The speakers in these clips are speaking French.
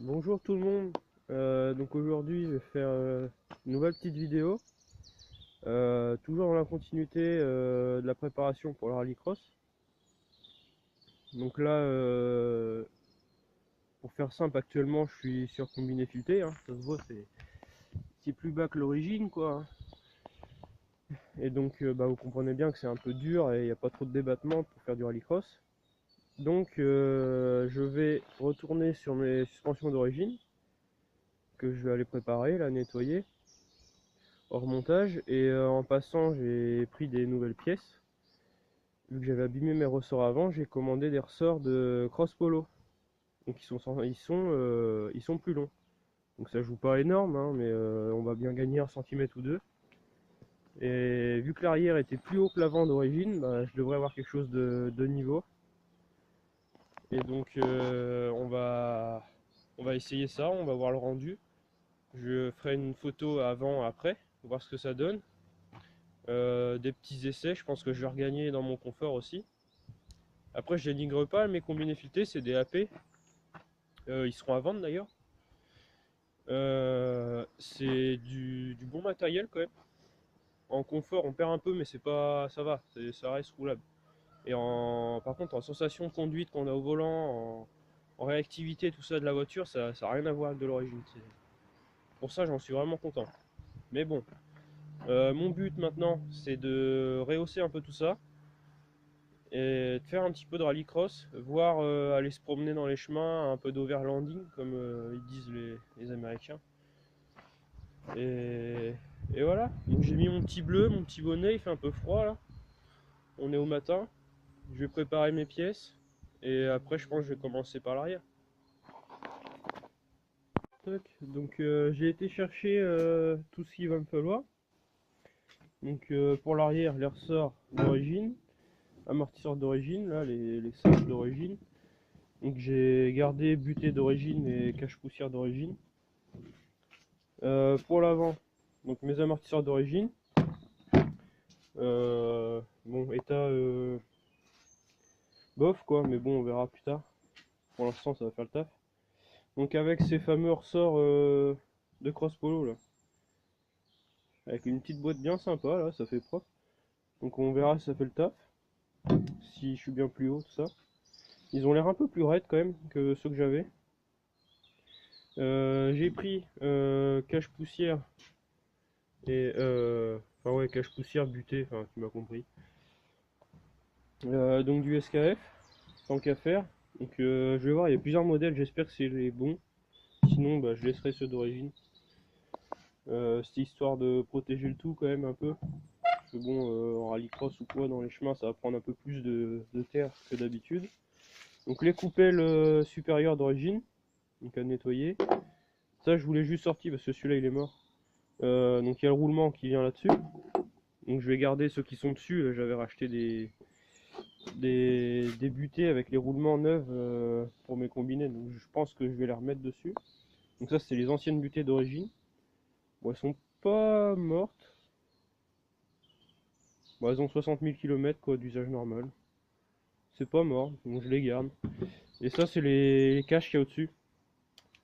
Bonjour tout le monde. Donc aujourd'hui je vais faire une nouvelle petite vidéo, toujours dans la continuité de la préparation pour le rallycross. Donc là, pour faire simple, actuellement je suis sur combiné fileté, hein. Ça se voit, c'est plus bas que l'origine quoi. Et donc vous comprenez bien que c'est un peu dur et il n'y a pas trop de débattement pour faire du rallycross. Donc je vais retourner sur mes suspensions d'origine que je vais aller préparer, la nettoyer hors montage, et en passant j'ai pris des nouvelles pièces. Vu que j'avais abîmé mes ressorts avant, j'ai commandé des ressorts de Cross Polo, donc ils sont plus longs, donc ça joue pas énorme hein, mais on va bien gagner 1 cm ou 2. Et vu que l'arrière était plus haut que l'avant d'origine, je devrais avoir quelque chose de niveau. Et donc on va essayer ça, on va voir le rendu. Je ferai une photo avant après pour voir ce que ça donne. Des petits essais, je pense que je vais regagner dans mon confort aussi. Après, je dénigre pas mes combinés filetés, c'est des AP. Ils seront à vendre d'ailleurs. C'est du bon matériel quand même. En confort, on perd un peu, mais c'est pas, ça va, ça reste roulable. Et par contre, en sensation de conduite qu'on a au volant, en réactivité, tout ça de la voiture, ça n'a rien à voir avec de l'origine. Pour ça, j'en suis vraiment content. Mais bon, mon but maintenant, c'est de rehausser un peu tout ça et de faire un petit peu de rallycross, voire aller se promener dans les chemins, un peu d'overlanding comme ils disent les Américains. Et, et voilà, donc j'ai mis mon petit bleu, mon petit bonnet, il fait un peu froid là. On est au matin, je vais préparer mes pièces et après je pense que je vais commencer par l'arrière. Donc j'ai été chercher tout ce qu'il va me falloir. Donc pour l'arrière, les ressorts d'origine, amortisseurs d'origine, là les sacs d'origine. Donc j'ai gardé butée d'origine et cache-poussière d'origine. Pour l'avant, donc mes amortisseurs d'origine. Bon, état bof quoi, mais bon, on verra plus tard. Pour l'instant, ça va faire le taf. Donc avec ces fameux ressorts de Cross Polo là, avec une petite boîte bien sympa là, ça fait propre. Donc on verra si ça fait le taf, si je suis bien plus haut, tout ça. Ils ont l'air un peu plus raides quand même que ceux que j'avais. J'ai pris cache-poussière et enfin ouais, cache-poussière butée, enfin tu m'as compris. Donc du SKF, tant qu'à faire. Donc je vais voir, il y a plusieurs modèles, j'espère que c'est les bons. Sinon je laisserai ceux d'origine. C'est histoire de protéger le tout quand même un peu. Parce que bon, en rallycross ou quoi, dans les chemins, ça va prendre un peu plus de terre que d'habitude. Donc les coupelles supérieures d'origine, donc à nettoyer. Ça je vous l'ai juste sorti parce que celui-là il est mort. Donc il y a le roulement qui vient là-dessus. Donc je vais garder ceux qui sont dessus. J'avais racheté des butées avec les roulements neufs pour mes combinés. Donc je pense que je vais les remettre dessus. Donc ça c'est les anciennes butées d'origine. Bon, elles sont pas mortes. Bon, elles ont 60 000 km quoi d'usage normal. C'est pas mort, donc je les garde. Et ça c'est les caches qu'il y a au-dessus.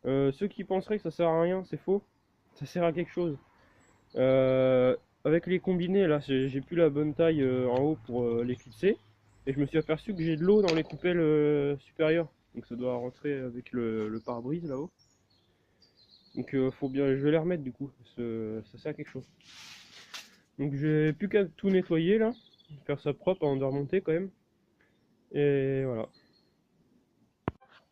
Ceux qui penseraient que ça sert à rien, c'est faux. Ça sert à quelque chose. Avec les combinés là, j'ai plus la bonne taille en haut pour les clipser. Et je me suis aperçu que j'ai de l'eau dans les coupelles supérieures. Donc ça doit rentrer avec le pare-brise là-haut. Donc faut bien, je vais les remettre du coup. Ça sert à quelque chose. Donc j'ai plus qu'à tout nettoyer là. Faire ça propre avant de remonter quand même. Et voilà.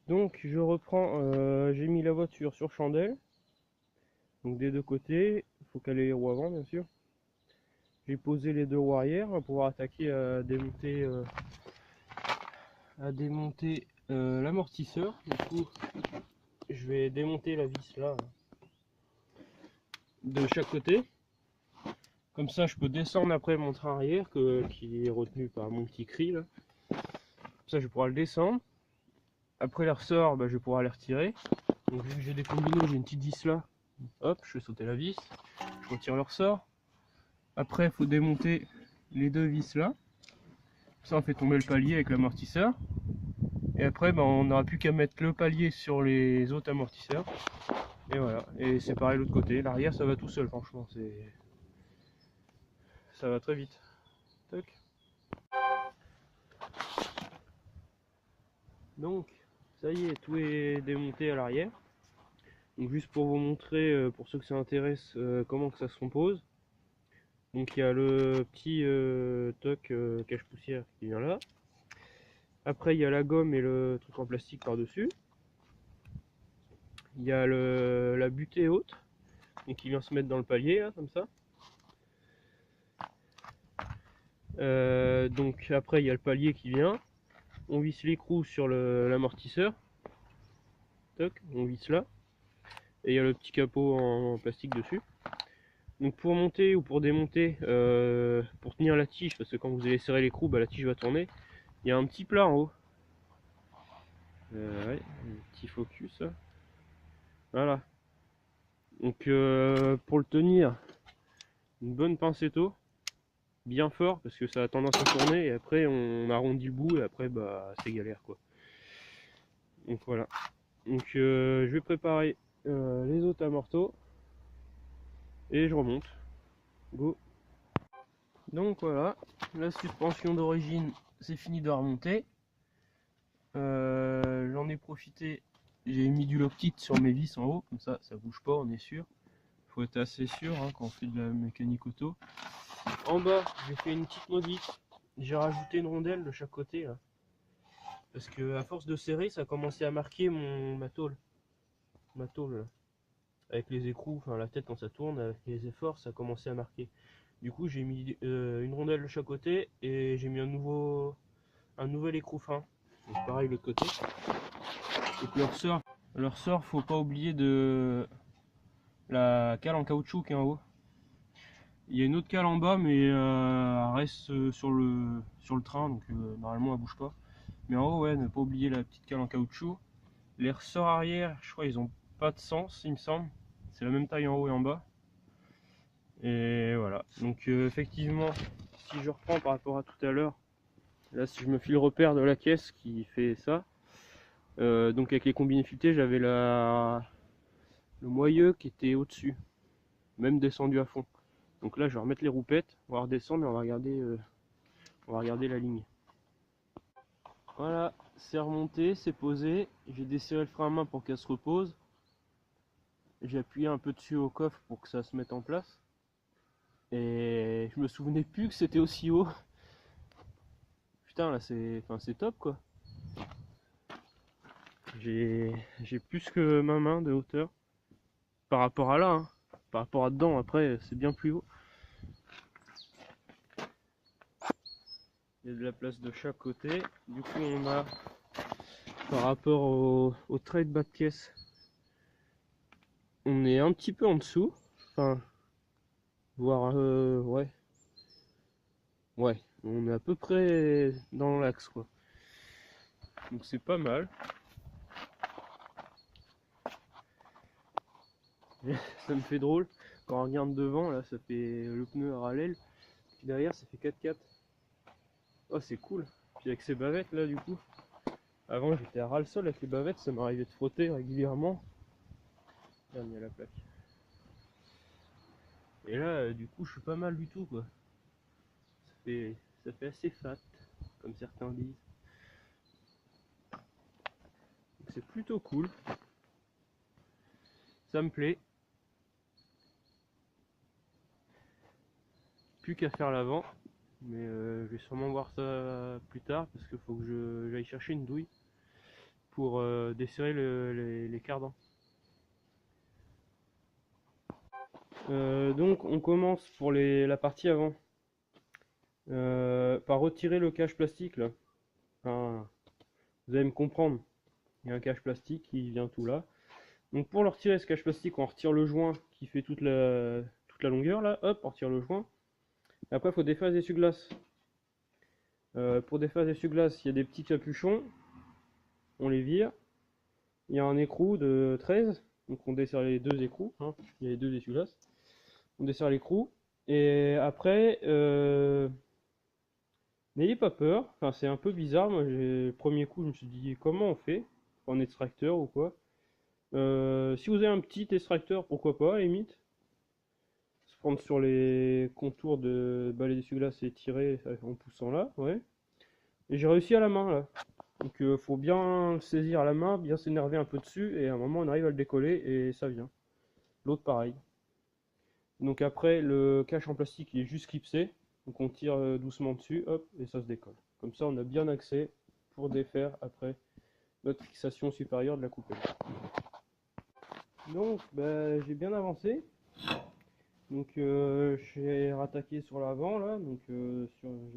Donc je reprends, j'ai mis la voiture sur chandelle. Donc des deux côtés. Il faut caler les roues avant bien sûr. J'ai posé les deux roues arrière. On va pouvoir attaquer à démonter l'amortisseur. Du coup, je vais démonter la vis là de chaque côté. Comme ça, je peux descendre après mon train arrière qui est retenu par mon petit cri là. Comme ça, je vais pouvoir le descendre. Après les ressorts, je vais pouvoir les retirer. Donc vu que j'ai des combinés, j'ai une petite vis là. Hop, je vais sauter la vis. Je retire le ressort. Après, il faut démonter les deux vis là. Ça, on fait tomber le palier avec l'amortisseur. Et après on n'aura plus qu'à mettre le palier sur les autres amortisseurs. Et voilà, et c'est pareil l'autre côté. L'arrière ça va tout seul, franchement, ça va très vite. Tac. Donc ça y est, tout est démonté à l'arrière. Donc juste pour vous montrer, pour ceux que ça intéresse, comment que ça se compose. Donc il y a le petit toc cache-poussière qui vient là. Après il y a la gomme et le truc en plastique par-dessus. Il y a la butée haute, donc qui vient se mettre dans le palier là, comme ça. Donc après il y a le palier qui vient. On visse l'écrou sur l'amortisseur. Toc, on visse là. Et il y a le petit capot en plastique dessus. Donc pour monter ou pour démonter, pour tenir la tige, parce que quand vous allez serrer l'écrou, bah, la tige va tourner, il y a un petit plat en haut. Ouais, un petit focus. Là. Voilà. Donc pour le tenir, une bonne pincetto, bien fort, parce que ça a tendance à tourner, et après on arrondit le bout, et après bah c'est galère quoi. Donc voilà. Donc je vais préparer les autres amortos, et je remonte. Go. Donc voilà, la suspension d'origine c'est fini de remonter. J'en ai profité, j'ai mis du Loctite sur mes vis en haut, comme ça bouge pas, on est sûr. Faut être assez sûr hein, quand on fait de la mécanique auto. En bas j'ai fait une petite modif, j'ai rajouté une rondelle de chaque côté là. Parce que à force de serrer ça a commencé à marquer ma tôle là. Avec les écrous, enfin la tête quand ça tourne, avec les efforts ça a commencé à marquer. Du coup j'ai mis une rondelle de chaque côté et j'ai mis un nouvel écrou fin. Donc pareil de l'autre côté. Donc leur ressort, faut pas oublier de la cale en caoutchouc qui est en haut. Il y a une autre cale en bas mais elle reste sur le train donc normalement elle bouge pas. Mais en haut ouais, ne pas oublier la petite cale en caoutchouc. Les ressorts arrière, je crois ils ont pas de sens il me semble. C'est la même taille en haut et en bas. Et voilà. Donc effectivement, si je reprends par rapport à tout à l'heure, là si je me fie le repère de la caisse qui fait ça, donc avec les combinés filetés j'avais le moyeu qui était au dessus, même descendu à fond. Donc là je vais remettre les roupettes, on va redescendre et on va regarder la ligne. Voilà, c'est remonté, c'est posé, j'ai desserré le frein à main pour qu'elle se repose. J'ai appuyé un peu dessus au coffre pour que ça se mette en place. Et je me souvenais plus que c'était aussi haut. Putain là c'est top quoi. J'ai plus que ma main de hauteur. Par rapport à là, hein. Par rapport à dedans, après c'est bien plus haut. Il y a de la place de chaque côté. Du coup on a par rapport au trait de bas de pièce, on est un petit peu en dessous. Enfin, voire ouais, on est à peu près dans l'axe quoi. Donc c'est pas mal. Ça me fait drôle quand on regarde devant là, ça fait le pneu à rallèle, puis derrière ça fait 4x4. Oh c'est cool. Puis avec ces bavettes là du coup, avant j'étais à ras le sol avec les bavettes, ça m'arrivait de frotter régulièrement. Regarde, il y a la plaque. Et là du coup je suis pas mal du tout quoi. Ça fait assez fat, comme certains disent. C'est plutôt cool. Ça me plaît. Plus qu'à faire l'avant. Mais je vais sûrement voir ça plus tard parce qu'il faut que j'aille chercher une douille pour desserrer les cardans. Donc on commence pour la partie avant par retirer le cache plastique là. Enfin, vous allez me comprendre. Il y a un cache plastique qui vient tout là. Donc pour le retirer ce cache plastique, on retire le joint qui fait toute la longueur là. Hop, on retire le joint. Après il faut défaire les essuie-glaces. Pour défaire les essuie-glaces, il y a des petits capuchons. On les vire. Il y a un écrou de 13. Donc on desserre les deux écrous. Hein. Il y a les deux essuie-glaces. On desserre l'écrou. Et après, il N'ayez pas peur, enfin c'est un peu bizarre, moi le premier coup je me suis dit comment on fait en extracteur ou quoi. Si vous avez un petit extracteur, pourquoi pas à la limite. Se prendre sur les contours de balai d'essuie-glace et tirer en poussant là, ouais. Et j'ai réussi à la main là. Donc faut bien le saisir à la main, bien s'énerver un peu dessus, et à un moment on arrive à le décoller et ça vient. L'autre pareil. Donc après le cache en plastique il est juste clipsé, donc on tire doucement dessus, hop, et ça se décolle. Comme ça on a bien accès pour défaire après notre fixation supérieure de la coupelle. Donc bah, j'ai bien avancé. Donc j'ai rattaqué sur l'avant là, donc j'ai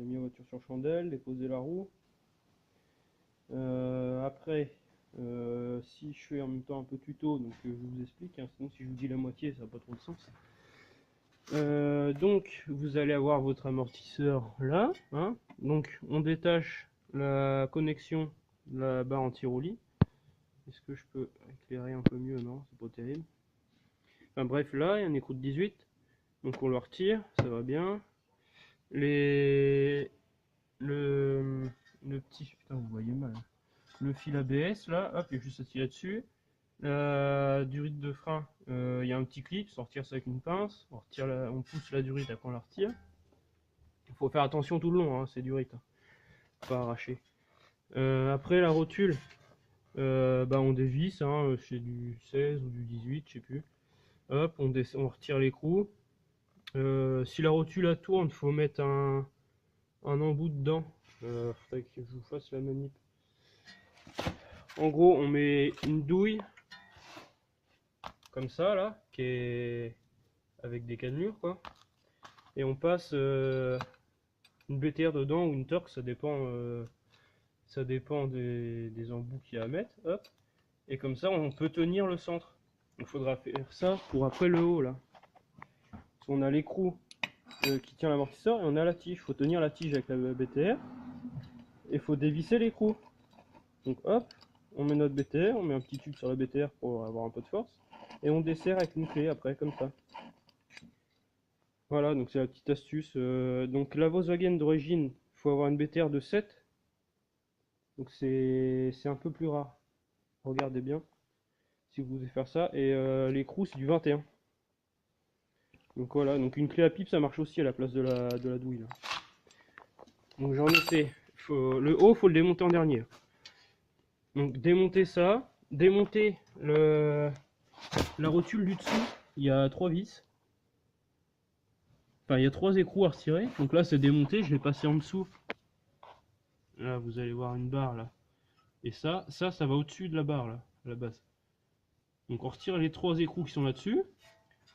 mis la voiture sur chandelle, déposé la roue. Après, si je fais en même temps un peu tuto, donc je vous explique, hein, sinon si je vous dis la moitié ça n'a pas trop de sens. Donc vous allez avoir votre amortisseur là, hein. Donc on détache la connexion de la barre anti-roulis. Est-ce que je peux éclairer un peu mieux? Non, c'est pas terrible. Enfin bref, là il y a un écrou de 18, donc on le retire, ça va bien. Le petit, putain vous voyez mal, hein. Le fil ABS là, hop, il y a juste à tirer dessus. La durite de frein, il y a un petit clip, sortir ça avec une pince, on pousse la durite, après on la retire. Il faut faire attention tout le long, hein, c'est durite, hein, pas arracher. Après la rotule, on dévisse, hein, c'est du 16 ou du 18, je sais plus. Hop, on retire l'écrou. Si la rotule elle tourne, il faut mettre un embout dedans. Faudrait que je vous fasse la manip. En gros, on met une douille comme ça là, qui est avec des cannelures quoi, et on passe une BTR dedans ou une Torx, ça dépend des embouts qu'il y a à mettre. Hop, et comme ça on peut tenir le centre. Il faudra faire ça pour après le haut là. Parce qu'on a l'écrou qui tient l'amortisseur et on a la tige. Il faut tenir la tige avec la BTR et il faut dévisser l'écrou. Donc hop, on met notre BTR, on met un petit tube sur la BTR pour avoir un peu de force et on desserre avec une clé après comme ça. Voilà, donc c'est la petite astuce. Donc la Volkswagen d'origine, il faut avoir une BTR de 7. Donc c'est un peu plus rare. Regardez bien si vous voulez faire ça. Et l'écrou c'est du 21. Donc voilà, donc une clé à pipe ça marche aussi à la place de la douille là. Donc j'en ai fait. Le haut faut le démonter en dernier. Donc démonter ça, démonter la rotule du dessous, il y a 3 vis. Enfin il y a 3 écrous à retirer. Donc là c'est démonté, je l'ai passé en dessous. Là vous allez voir une barre là. Et ça va au-dessus de la barre là, à la base. Donc on retire les 3 écrous qui sont là-dessus.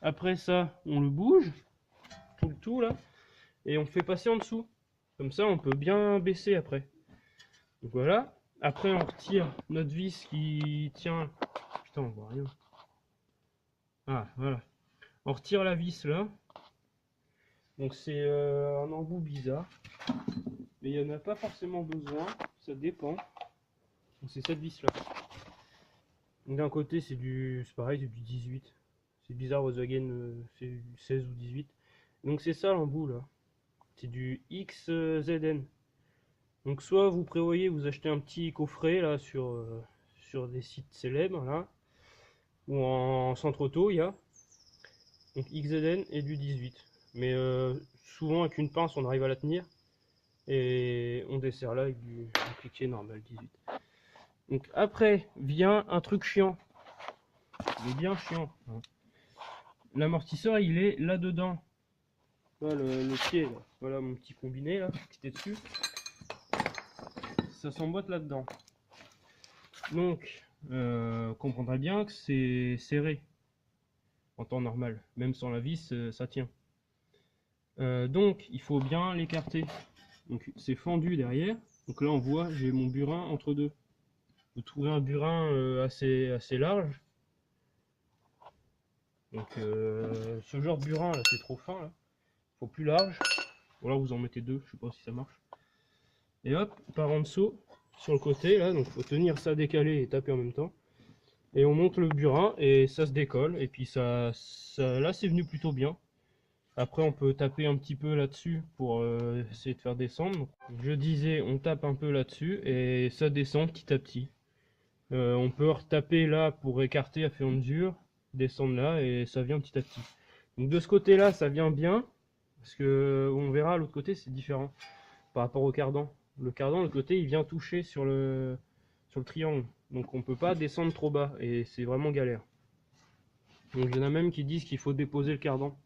Après ça, on le bouge, tout là, et on fait passer en dessous. Comme ça, on peut bien baisser après. Donc voilà. Après, on retire notre vis qui tient. Putain, on voit rien. Ah, voilà. On retire la vis là. Donc c'est un embout bizarre. Mais il n'y en a pas forcément besoin. Ça dépend. Donc c'est cette vis là. D'un côté, c'est pareil, c'est du 18. C'est bizarre, Volkswagen, c'est du 16 ou 18. Donc c'est ça l'embout là. C'est du XZN. Donc soit vous prévoyez, vous achetez un petit coffret là sur des sites célèbres là. Ou en centre auto, il y a. Donc XZN et du 18. Mais souvent avec une pince, on arrive à la tenir. Et on dessert là avec du cliquet normal 18. Donc après vient un truc chiant. Il est bien chiant. Hein. L'amortisseur il est là dedans. Voilà le pied là. Voilà mon petit combiné là qui était dessus. Ça s'emboîte là dedans. Donc comprendrez bien que c'est serré en temps normal. Même sans la vis ça tient. Donc il faut bien l'écarter. Donc c'est fendu derrière. Donc là on voit j'ai mon burin entre deux. Vous trouvez un burin assez large. Donc ce genre de burin là c'est trop fin là. Faut plus large. Ou alors vous en mettez deux, je sais pas si ça marche. Et hop, par en dessous, sur le côté là, donc faut tenir ça décalé et taper en même temps. Et on monte le burin et ça se décolle. Et puis ça là c'est venu plutôt bien. Après on peut taper un petit peu là-dessus pour essayer de faire descendre. Donc, je disais on tape un peu là-dessus et ça descend petit à petit. On peut retaper là pour écarter à fur et à mesure, descendre là et ça vient petit à petit. Donc de ce côté là ça vient bien, parce que on verra l'autre côté c'est différent par rapport au cardan. Le cardan, le côté il vient toucher sur le triangle, donc on peut pas descendre trop bas et c'est vraiment galère. Donc il y en a même qui disent qu'il faut déposer le cardan.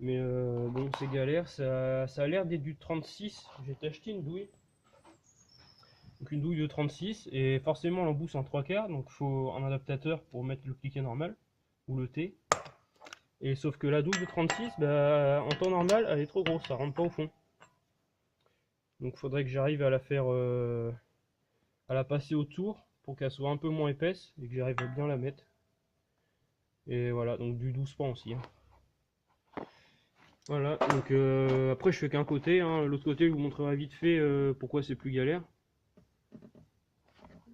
Mais bon, c'est galère, ça a l'air d'être du 36. J'ai acheté une douille. Donc une douille de 36 et forcément l'embout c'est en 3/4, donc il faut un adaptateur pour mettre le cliquet normal ou le T. Et sauf que la douille de 36, bah, en temps normal elle est trop grosse, ça rentre pas au fond. Donc il faudrait que j'arrive à la faire, à la passer autour pour qu'elle soit un peu moins épaisse et que j'arrive à bien la mettre. Et voilà, donc du 12 pans aussi. Hein. Voilà, donc après je fais qu'un côté, hein. L'autre côté je vous montrerai vite fait pourquoi c'est plus galère.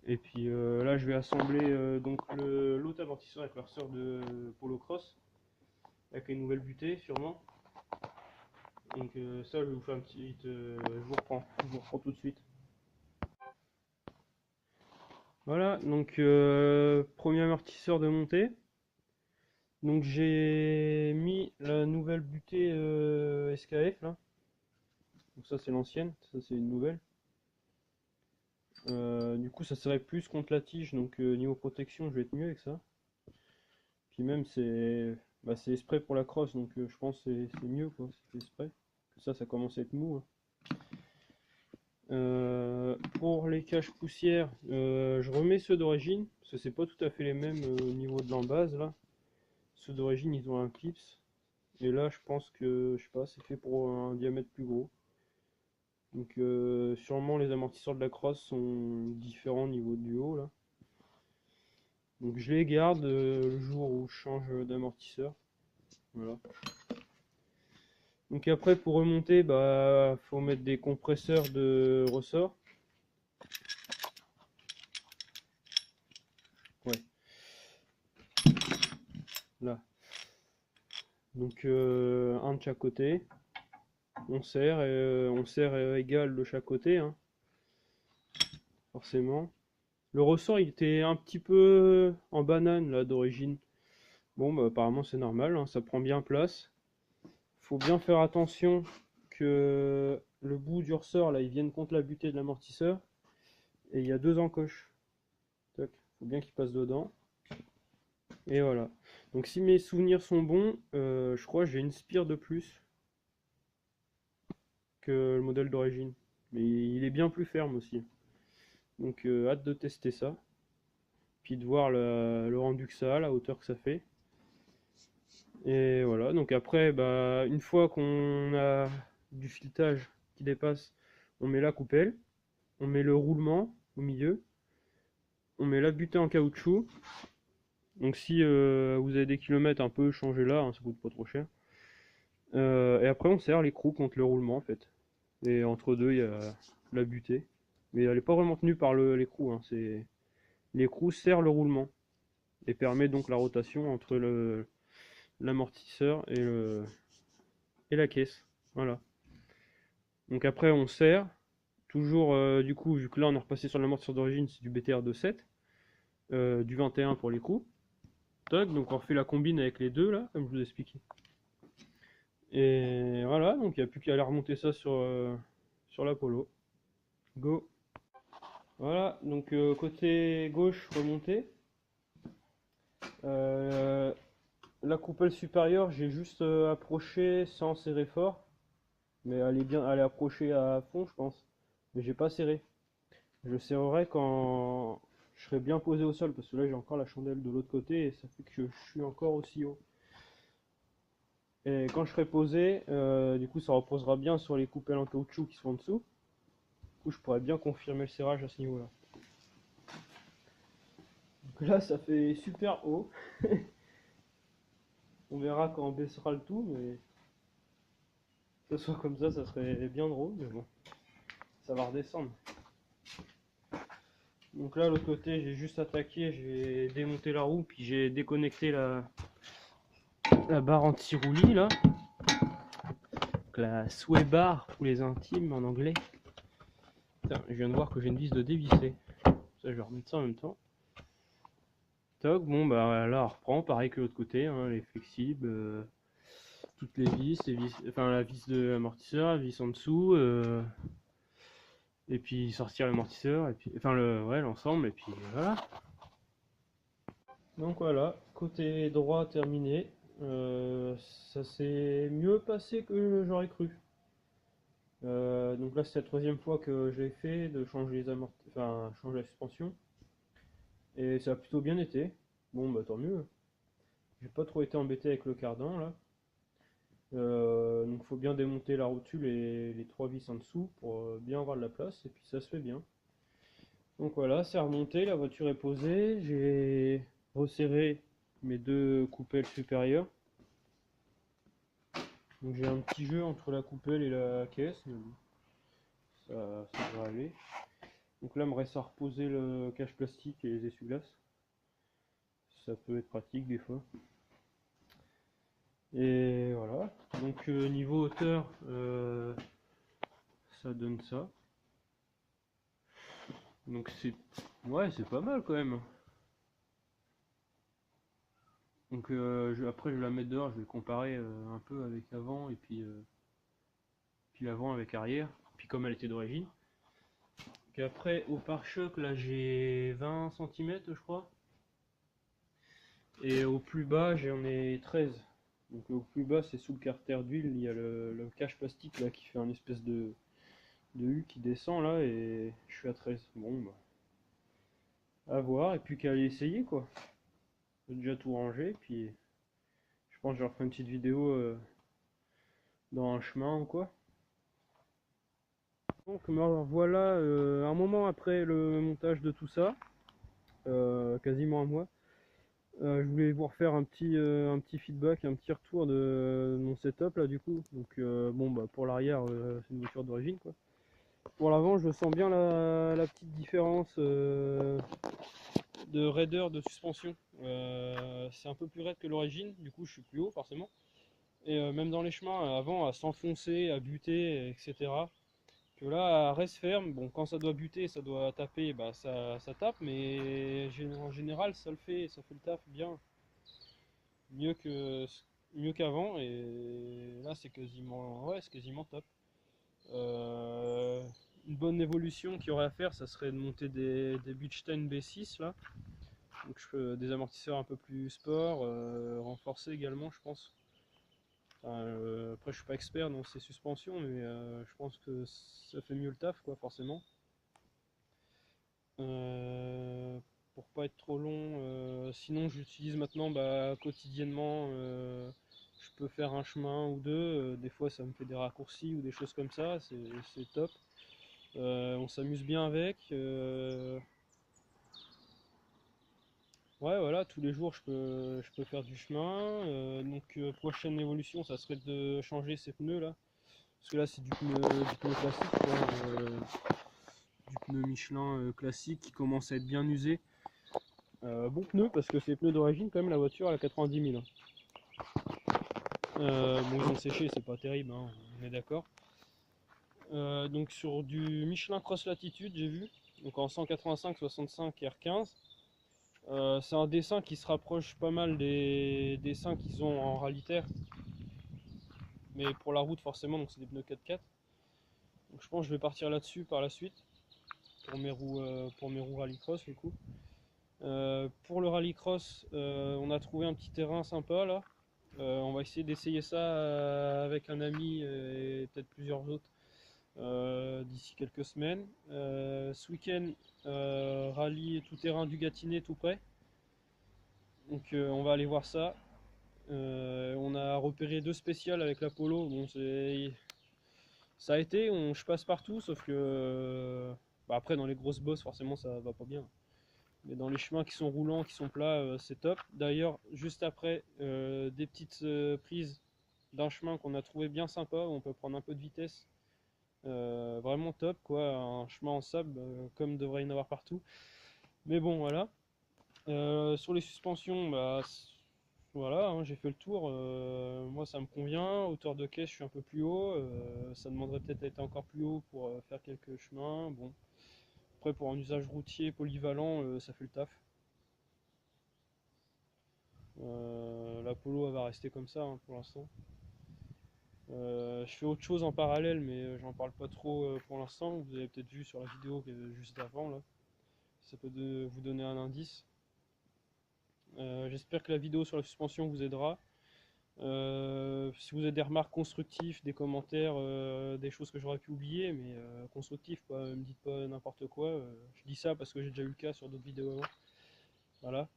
Et puis là je vais assembler donc l'autre amortisseur avec le ressort de Polo Cross, avec les nouvelles butées sûrement. Donc ça je vais vous faire un petit... je vous reprends tout de suite. Voilà, donc premier amortisseur de montée. Donc j'ai mis la nouvelle butée SKF là. Donc ça c'est l'ancienne, ça c'est une nouvelle. Du coup ça serait plus contre la tige, donc niveau protection je vais être mieux avec ça. Puis même c'est exprès pour la crosse, donc je pense que c'est mieux quoi, c'est exprès. Que ça commence à être mou. Hein. Pour les caches poussières, je remets ceux d'origine, parce que c'est pas tout à fait les mêmes au niveau de l'embase là. Ceux d'origine ils ont un clips. Et là je pense que, je sais pas, c'est fait pour un diamètre plus gros. Donc sûrement les amortisseurs de la crosse sont différents au niveau du haut là. Donc je les garde le jour où je change d'amortisseur. Voilà. Donc après pour remonter, bah faut mettre des compresseurs de ressort. Ouais. Là. Donc un de chaque côté. On serre égal de chaque côté. Hein. Forcément. Le ressort il était un petit peu en banane là d'origine. Bon bah apparemment c'est normal, hein, ça prend bien place. Faut bien faire attention que le bout du ressort là il vienne contre la butée de l'amortisseur. Et il y a deux encoches. Tac. Faut bien qu'il passe dedans. Et voilà. Donc si mes souvenirs sont bons, je crois que j'ai une spire de plus que le modèle d'origine. Mais il est bien plus ferme aussi. Donc hâte de tester ça. Puis de voir le rendu que ça a, la hauteur que ça fait. Et voilà, donc après, bah, une fois qu'on a du filetage qui dépasse, on met la coupelle, on met le roulement au milieu, on met la butée en caoutchouc. Donc si vous avez des kilomètres un peu, changez-la, hein, ça coûte pas trop cher. Et après on serre l'écrou contre le roulement en fait. Et entre deux il y a la butée. Mais elle n'est pas vraiment tenue par l'écrou, hein, l'écrou serre le roulement. Et permet donc la rotation entre l'amortisseur et la caisse. Voilà. Donc après on serre. Toujours du coup, vu que là on est repassé sur l'amortisseur d'origine, c'est du BTR 2.7. Du 21 pour les coups. Tac, donc on refait la combine avec les deux là, comme je vous ai expliqué. Et voilà, donc il n'y a plus qu'à aller remonter ça sur l'Apollo. Go. Voilà, donc côté gauche remonté. La coupelle supérieure, j'ai juste approché sans serrer fort. Mais elle est approchée à fond, je pense. Mais j'ai pas serré. Je serrerai quand je serai bien posé au sol, parce que là j'ai encore la chandelle de l'autre côté et ça fait que je suis encore aussi haut. Et quand je serai posé, du coup ça reposera bien sur les coupelles en caoutchouc qui sont en dessous. Du coup je pourrais bien confirmer le serrage à ce niveau-là. Donc là ça fait super haut. On verra quand on baissera le tout, mais que ce soit comme ça serait bien drôle, mais bon, ça va redescendre. Donc là, l'autre côté, j'ai juste attaqué, j'ai démonté la roue, puis j'ai déconnecté la barre anti-roulis là. donc la sway bar pour les intimes en anglais. Putain, je viens de voir que j'ai une vis de dévisser. Ça, je vais remettre ça en même temps. Toc, bon bah là on reprend, pareil que l'autre côté, hein, les flexibles, toutes les vis, enfin la vis de l'amortisseur, la vis en dessous, et puis sortir l'amortisseur, et puis enfin l'ensemble, et puis voilà. Donc voilà, côté droit terminé. Ça s'est mieux passé que j'aurais cru. Donc là c'est la troisième fois que j'ai fait de changer changer la suspension. Et ça a plutôt bien été. Bon bah tant mieux. J'ai pas trop été embêté avec le cardan là. Donc faut bien démonter la rotule et les trois vis en dessous pour bien avoir de la place et puis ça se fait bien. Donc voilà, c'est remonté, la voiture est posée, j'ai resserré mes deux coupelles supérieures. Donc j'ai un petit jeu entre la coupelle et la caisse, mais bon, ça devrait aller. Donc là il me reste à reposer le cache plastique et les essuie-glaces. Ça peut être pratique des fois. Et voilà, donc niveau hauteur, ça donne ça. Donc c'est pas mal quand même. Donc après je vais la mettre dehors, je vais comparer un peu avec avant et puis l'avant avec arrière, puis comme elle était d'origine. Puis après au pare-choc là j'ai 20 cm je crois. Et au plus bas j'en ai 13. Donc au plus bas c'est sous le carter d'huile, il y a le cache plastique là qui fait un espèce de U qui descend là et je suis à 13. Bon bah à voir et puis qu'à aller essayer quoi. J'ai déjà tout rangé puis je pense que je leur ferai une petite vidéo dans un chemin ou quoi. Donc me voilà un moment après le montage de tout ça, quasiment un mois. Je voulais vous refaire un petit feedback, un petit retour de mon setup là du coup. Donc bon bah pour l'arrière c'est une voiture d'origine quoi. Pour l'avant je sens bien la petite différence de raideur de suspension. C'est un peu plus raide que l'origine, du coup je suis plus haut forcément. Et même dans les chemins avant à s'enfoncer, à buter, etc. Que là, reste ferme. Bon, quand ça doit buter, ça doit taper, bah ça tape, mais en général, ça le fait, ça fait le taf bien, mieux que mieux qu'avant. Et là, c'est quasiment, ouais, c'est quasiment top. Une bonne évolution qu'il y aurait à faire, ça serait de monter des Bridgestone B6 là. Donc des amortisseurs un peu plus sport, renforcés également, je pense. Enfin, après, je suis pas expert dans ces suspensions, mais je pense que ça fait mieux le taf, quoi, forcément. Pour pas être trop long, sinon j'utilise maintenant bah, quotidiennement. Je peux faire un chemin ou deux. Des fois, ça me fait des raccourcis ou des choses comme ça. C'est top. On s'amuse bien avec. Ouais, voilà, tous les jours je peux faire du chemin. Donc, prochaine évolution, ça serait de changer ces pneus là. Parce que là, c'est du pneu classique, quoi, du pneu Michelin classique qui commence à être bien usé. Bon pneu, parce que c'est les pneus d'origine, quand même, la voiture elle a 90 000. Bon, ils ont séché, c'est pas terrible, hein, on est d'accord. Donc, sur du Michelin Cross Latitude, j'ai vu, donc en 185-65 R15. C'est un dessin qui se rapproche pas mal des dessins qu'ils ont en rallye-terre, mais pour la route forcément, donc c'est des pneus 4x4. Donc je pense que je vais partir là-dessus par la suite pour mes roues rallycross du coup. Pour le rallycross, on a trouvé un petit terrain sympa là. On va essayer d'essayer ça avec un ami et peut-être plusieurs autres d'ici quelques semaines. Ce week-end, rallye tout terrain du Gâtinais tout près. Donc on va aller voir ça. On a repéré deux spéciales avec l'Apollo. Bon, ça a été, je passe partout, sauf que bah après dans les grosses bosses forcément ça va pas bien. Mais dans les chemins qui sont roulants, qui sont plats, c'est top. D'ailleurs, juste après, des petites prises d'un chemin qu'on a trouvé bien sympa, où on peut prendre un peu de vitesse. Vraiment top, quoi. Un chemin en sable, comme devrait y en avoir partout. Mais bon, voilà. Sur les suspensions, bah, Voilà, hein, j'ai fait le tour. Moi, ça me convient. Hauteur de caisse, je suis un peu plus haut. Ça demanderait peut-être d'être encore plus haut pour faire quelques chemins. Bon, après, pour un usage routier polyvalent, ça fait le taf. La Polo, elle va rester comme ça hein, pour l'instant. Je fais autre chose en parallèle, mais j'en parle pas trop pour l'instant. Vous avez peut-être vu sur la vidéo juste avant là. Ça peut vous donner un indice. J'espère que la vidéo sur la suspension vous aidera. Si vous avez des remarques constructives, des commentaires, des choses que j'aurais pu oublier, mais constructifs, pas, me dites pas n'importe quoi. Je dis ça parce que j'ai déjà eu le cas sur d'autres vidéos avant. Voilà.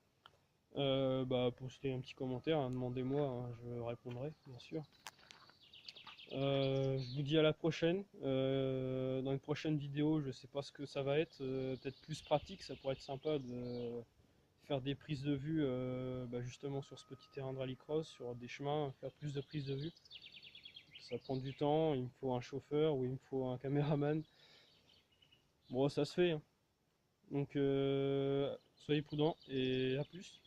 Bah, postez un petit commentaire, hein, demandez-moi, hein, je répondrai, bien sûr. Je vous dis à la prochaine. Dans une prochaine vidéo, je sais pas ce que ça va être. Peut-être plus pratique, ça pourrait être sympa de faire des prises de vue bah, justement sur ce petit terrain de rallycross, sur des chemins, faire plus de prises de vue. Ça prend du temps, il me faut un chauffeur ou il me faut un caméraman. Bon, ça se fait, hein. Donc soyez prudents et à plus.